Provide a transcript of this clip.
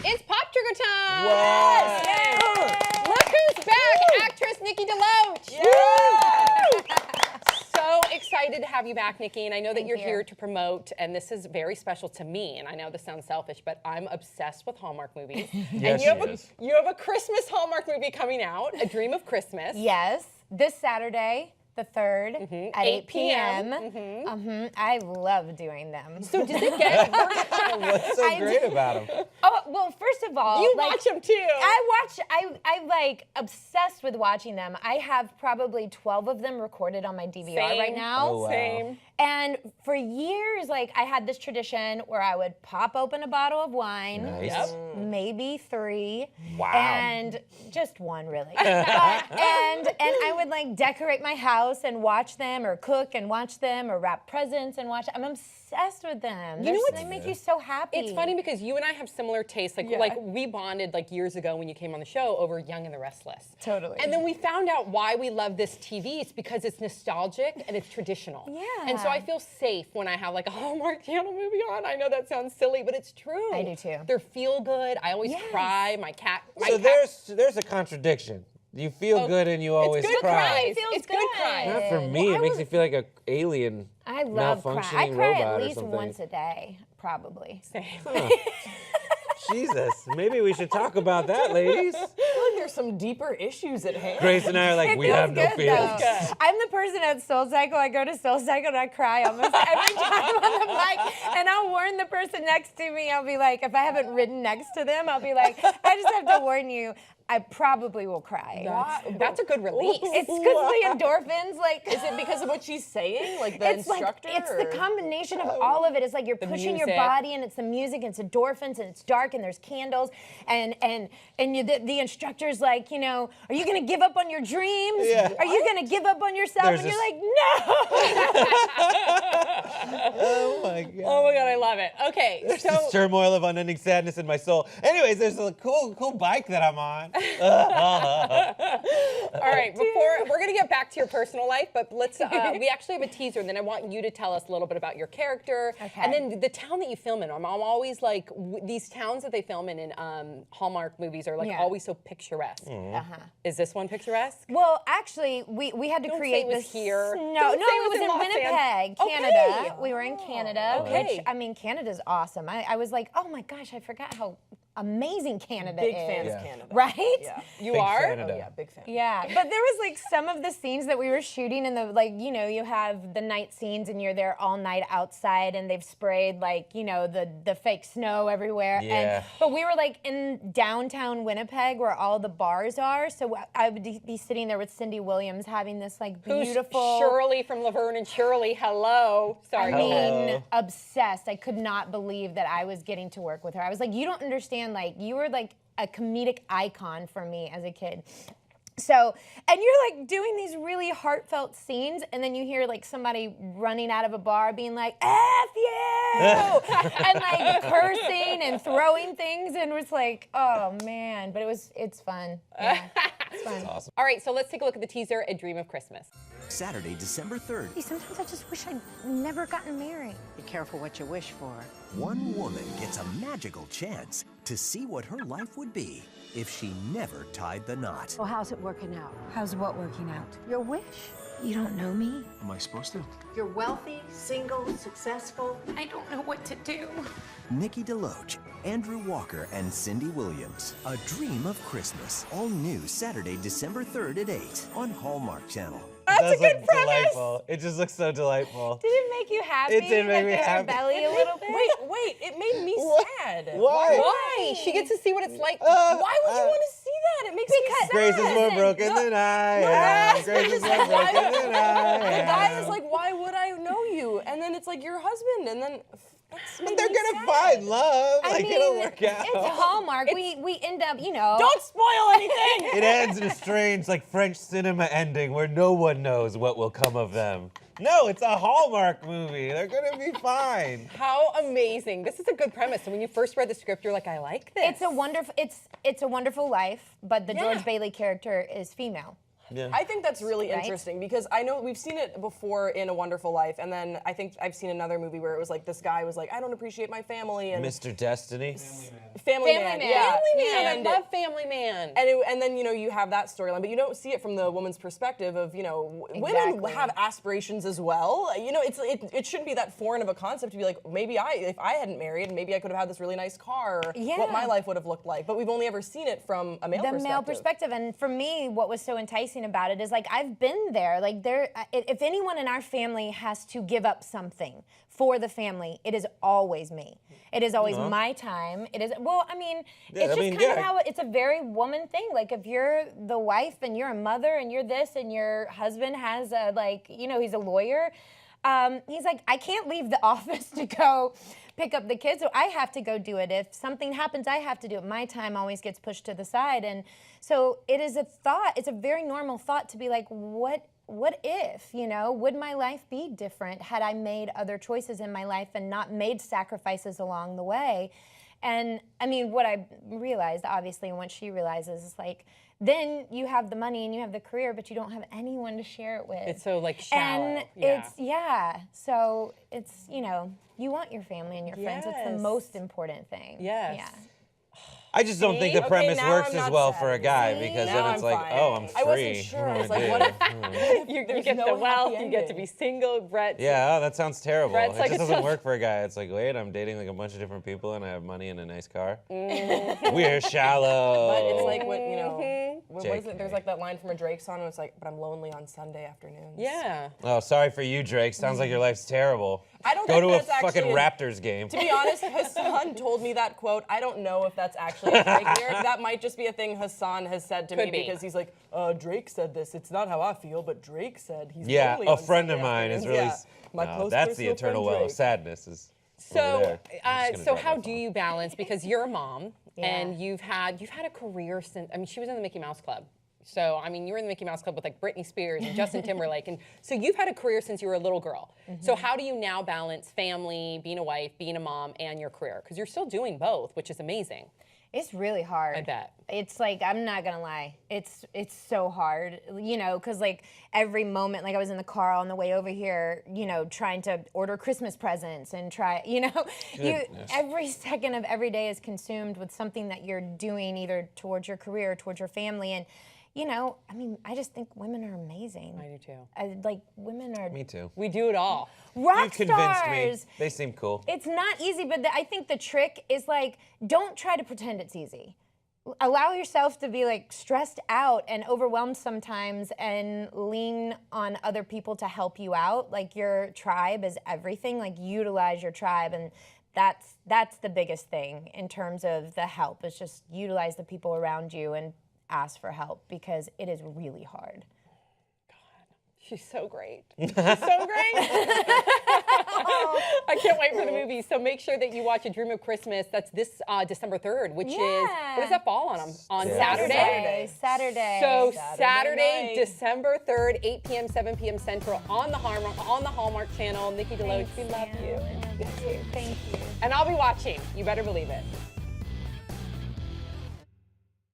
It's Pop Trigger time! What? Yes! Look who's back! Actress Nikki DeLoach! Yeah! So excited to have you back, Nikki, and I know that you're you. here to promote, and this is very special to me, and I know this sounds selfish, but I'm obsessed with Hallmark movies. Yes, and you have a Christmas Hallmark movie coming out, A Dream of Christmas. Yes, this Saturday, the 3rd, at 8 p.m. I love doing them. So does it get... What's so great about them? Oh, well, first of all, You like, watch them too. I'm like obsessed with watching them. I have probably 12 of them recorded on my DVR right Same. now. Oh, wow. Same. And for years, like, I had this tradition where I would pop open a bottle of wine, Nice. maybe 3, Wow. and just 1 really. and I would like decorate my house and watch them, or cook and watch them, or wrap presents and watch. I'm obsessed with them. You know what's- They make you so happy. It's funny because you and I have similar tastes. Like we bonded like years ago when you came on the show over Young and the Restless. Totally. And then we found out why we love this TV. It's because it's nostalgic and it's traditional. Yeah. And so I feel safe when I have like a Hallmark Channel movie on. I know that sounds silly, but it's true. I do too. They're feel good. I always Yes. cry. My cat. So there's a contradiction. You feel good and you always good cry. cries. Feels It's good cries. Not for me. Well, it makes me feel like an alien, I love crying. I malfunctioning cry robot at or least something. once a day, probably. Jesus, maybe we should talk about that, ladies. I feel like there's some deeper issues at hand. Grace and I are like, we Feels have no good, feelings. though. I'm the person at Soul Cycle. I go to Soul Cycle and I cry almost every time on the mic. And I'll warn the person next to me. I'll be like, if I haven't ridden next to them, I'll be like, I just have to warn you, I probably will cry. That's a good release. It's because the endorphins, like. Is it because of what she's saying, like the instructor? It's the combination of all of it. It's like you're pushing your music. body, and it's the music, and it's endorphins, and it's dark, and there's candles, and the instructor's like, you know, are you gonna give up on your dreams? Yeah. Are you gonna give up on yourself? There's and you're this- like, no. Oh my God. Oh my God, I love it. Okay, There's so this turmoil of unending sadness in my soul. Anyways, there's a cool bike that I'm on. all right, before we're gonna get back to your personal life, but let's we actually have a teaser, and then I want you to tell us a little bit about your character, Okay. and then the town that you film in. I'm always like these towns that they film in Hallmark movies are like Yeah. always so picturesque. Is this one picturesque? Well, actually, we had to Don't say create it was this. here. No, Don't no, say it was in Los Winnipeg, Angeles. Canada. Okay. We were in Canada, Okay. which, I mean, Canada's awesome. I was like, oh my gosh, I forgot how amazing Canada Big is. fan Yeah. of Canada. Right? Yeah. You Big are? Canada. Oh yeah, big fan. Yeah, but there was like some of the scenes that we were shooting in the, like, you know, you have the night scenes and you're there all night outside and they've sprayed like, you know, the fake snow everywhere. Yeah. But we were like in downtown Winnipeg where all the bars are. So I would be sitting there with Cindy Williams having this like Who's beautiful. Shirley from Laverne and Shirley? Hello. Sorry. I mean, Hello. obsessed. I could not believe that I was getting to work with her. I was like, you don't understand, like, you were like a comedic icon for me as a kid. So, and you're like doing these really heartfelt scenes, and then you hear like somebody running out of a bar being like, F you! And like cursing and throwing things, and it was like, oh man, but it's fun. Yeah, it's fun. Awesome. All right, so let's take a look at the teaser, A Dream of Christmas. Saturday, December 3rd. Sometimes I just wish I'd never gotten married. Be careful what you wish for. One woman gets a magical chance to see what her life would be if she never tied the knot. Well, how's it working out? How's what working out? Your wish. You don't know me? Am I supposed to? You're wealthy, single, successful. I don't know what to do. Nikki DeLoach, Andrew Walker, and Cindy Williams. A Dream of Christmas. All new Saturday, December 3rd at 8 on Hallmark Channel. That's a good premise. Delightful. It just looks so delightful. Did it make you happy? It did make me like in happy. Your belly a little bit? Wait, it made me sad. Why? Why? She gets to see what it's like. Why would you want to see that? It makes me sad. Grace is more broken than I am. Grace is more broken than I The am. guy is like, why would I know you? And then it's like your husband, and then that's But they're gonna find love. Like it'll work out. It's Hallmark. We end up, you know. Don't spoil anything. It ends in a strange, like French cinema ending where no one knows what will come of them. No, it's a Hallmark movie. They're gonna be fine. How amazing. This is a good premise. And when you first read the script, you're like, I like this. It's a wonderful life, but the Yeah. George Bailey character is female. Yeah. I think that's really Right? interesting because I know we've seen it before in A Wonderful Life, and then I think I've seen another movie where it was like this guy was like, I don't appreciate my family, and Mr. Destiny. Family Family Man. Man. Yeah. Family Man. And- I love Family Man. And then you have that storyline, but you don't see it from the woman's perspective of women Exactly. have aspirations as well. It shouldn't be that foreign of a concept to be like, maybe if I hadn't married, maybe I could have had this really nice car, or what my life would have looked like. But we've only ever seen it from a male perspective. And for me, what was so enticing about it is like I've been there. Like if anyone in our family has to give up something for the family, it is always me. It is always my time. It is it's just kind of how it's a very woman thing. Like if you're the wife and you're a mother and you're this and your husband has he's a lawyer. He's like, I can't leave the office to go pick up the kids, so I have to go do it. If something happens, I have to do it. My time always gets pushed to the side. And so it is a thought, it's a very normal thought to be like, what if, would my life be different had I made other choices in my life and not made sacrifices along the way? And I mean, what I realized, obviously, and what she realizes is like, then you have the money and you have the career, but you don't have anyone to share it with. It's so like shallow. And so it's, you want your family and your friends. It's the Yes. most important thing. Yes. Yeah. I just don't think the Okay, premise now works I'm as not well sad. for a guy See? because Now then I'm it's like, fine. oh, I'm free. I wasn't sure. I was like, what if You there's get no the wealth, happy you get to ending? be single, Brett. Yeah, oh, that sounds terrible. Brett's It like, just it doesn't sounds- work for a guy. It's like, wait, I'm dating like a bunch of different people and I have money and a nice car. We're shallow. But it's like what what is JK. it? There's like that line from a Drake song, and it's like, but I'm lonely on Sunday afternoons. Yeah. Oh, sorry for you, Drake. Sounds like your life's terrible. I don't Go think to a that's actually fucking Raptors game. To be honest, Hasan told me that quote. I don't know if that's actually a Drake lyric. That might just be a thing Hasan has said to Could me be. because he's like, Drake said this. It's not how I feel, but Drake said he's Yeah, lonely a on friend of Sunday mine is afternoons. really. Yeah. My No, close that's the personal eternal friend well of Drake. sadness. Is over So, there. I'm just gonna drop how my do phone. you balance? Because you're a mom and Yeah. you've had a career since. I mean, she was in the Mickey Mouse Club. So, I mean, you were in the Mickey Mouse Club with like Britney Spears and Justin Timberlake. And so you've had a career since you were a little girl. So how do you now balance family, being a wife, being a mom, and your career? Because you're still doing both, which is amazing. It's really hard. I bet. It's like, I'm not gonna lie, it's so hard, because like every moment, like I was in the car on the way over here, trying to order Christmas presents and every second of every day is consumed with something that you're doing either towards your career or towards your family. And I just think women are amazing. I do too. Women are Me too. We do it all. rock You've convinced stars. me. They seem cool. It's not easy, but I think the trick is like, don't try to pretend it's easy. Allow yourself to be like stressed out and overwhelmed sometimes and lean on other people to help you out. Like your tribe is everything. Like utilize your tribe, and that's the biggest thing in terms of the help. Is just utilize the people around you and ask for help because it is really hard. She's so great. She's so great. I can't wait for the movie. So make sure that you watch A Dream of Christmas. That's this December 3rd, which is, what does that fall on? On Saturday? Saturday. So Saturday night. December 3rd, 8 p.m., 7 p.m. Central on the Hallmark channel. Nikki DeLoach, we love you. Thank you. And I'll be watching. You better believe it.